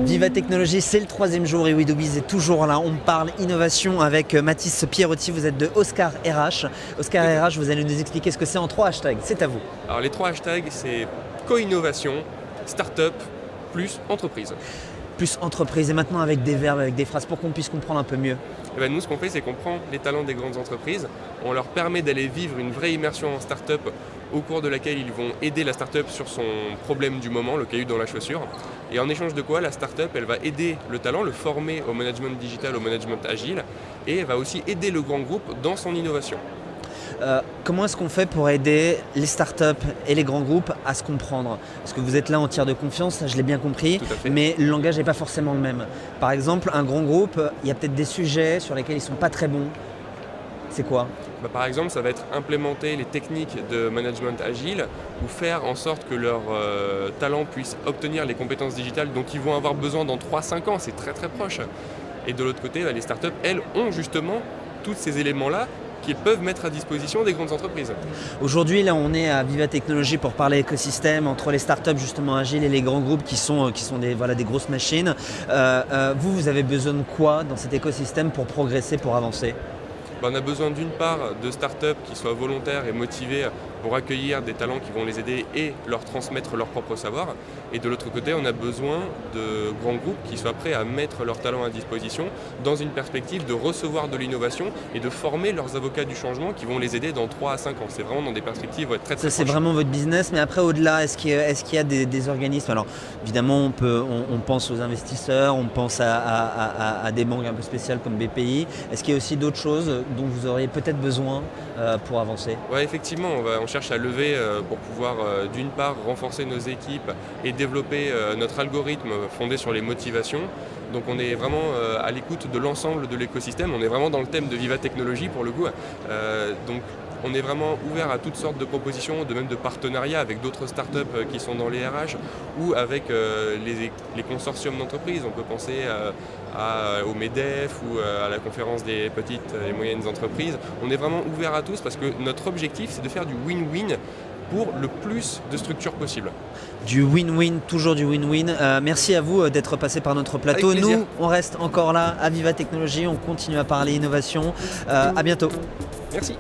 Viva Technologie, c'est le 3e jour et Widobiz est toujours là. On parle innovation avec Mathis Pierrotti, vous êtes de Oscar RH. Oscar RH, vous allez nous expliquer ce que c'est en 3 hashtags, c'est à vous. Alors les 3 hashtags, c'est co-innovation, start-up, plus entreprise. Plus entreprise et maintenant avec des verbes, avec des phrases pour qu'on puisse comprendre un peu mieux. Et ben nous, ce qu'on fait, c'est qu'on prend les talents des grandes entreprises, on leur permet d'aller vivre une vraie immersion en start-up au cours de laquelle ils vont aider la start-up sur son problème du moment, le caillou dans la chaussure. Et en échange de quoi, la start-up, elle va aider le talent, le former au management digital, au management agile, et elle va aussi aider le grand groupe dans son innovation. Comment est-ce qu'on fait pour aider les startups et les grands groupes à se comprendre? Parce que vous êtes là en tiers de confiance, ça je l'ai bien compris, Tout à fait. mais le langage n'est pas forcément le même. Par exemple, un grand groupe, il y a peut-être des sujets sur lesquels ils ne sont pas très bons. C'est quoi? Par exemple, ça va être implémenter les techniques de management agile ou faire en sorte que leurs talents puissent obtenir les compétences digitales dont ils vont avoir besoin dans 3-5 ans, c'est très très proche. Et de l'autre côté, les startups, elles, ont justement tous ces éléments-là qu'ils peuvent mettre à disposition des grandes entreprises. Aujourd'hui, là, on est à Viva Technologie pour parler écosystème entre les startups justement agiles et les grands groupes qui sont des grosses machines. Vous avez besoin de quoi dans cet écosystème pour progresser, pour avancer? On a besoin d'une part de startups qui soient volontaires et motivées pour accueillir des talents qui vont les aider et leur transmettre leur propre savoir. Et de l'autre côté, on a besoin de grands groupes qui soient prêts à mettre leurs talents à disposition dans une perspective de recevoir de l'innovation et de former leurs avocats du changement qui vont les aider dans 3 à 5 ans. C'est vraiment dans des perspectives très très Ça, c'est proches. vraiment votre business, mais après, au-delà, est-ce qu'il y a des organismes? Alors, évidemment, on pense aux investisseurs, on pense à des banques un peu spéciales comme BPI. Est-ce qu'il y a aussi d'autres choses dont vous auriez peut-être besoin pour avancer? Ouais, effectivement, on cherche à lever pour pouvoir d'une part renforcer nos équipes et développer notre algorithme fondé sur les motivations. Donc on est vraiment à l'écoute de l'ensemble de l'écosystème, on est vraiment dans le thème de Viva Technologie pour le coup. Donc on est vraiment ouvert à toutes sortes de propositions, de même de partenariats avec d'autres startups qui sont dans les RH ou avec les consortiums d'entreprises. On peut penser au MEDEF ou à la conférence des petites et moyennes entreprises. On est vraiment ouvert à tous parce que notre objectif, c'est de faire du win-win pour le plus de structures possible. Du win-win, toujours du win-win. Merci à vous d'être passé par notre plateau. Avec plaisir. Nous, on reste encore là à Viva Technologie, on continue à parler innovation. À bientôt. Merci.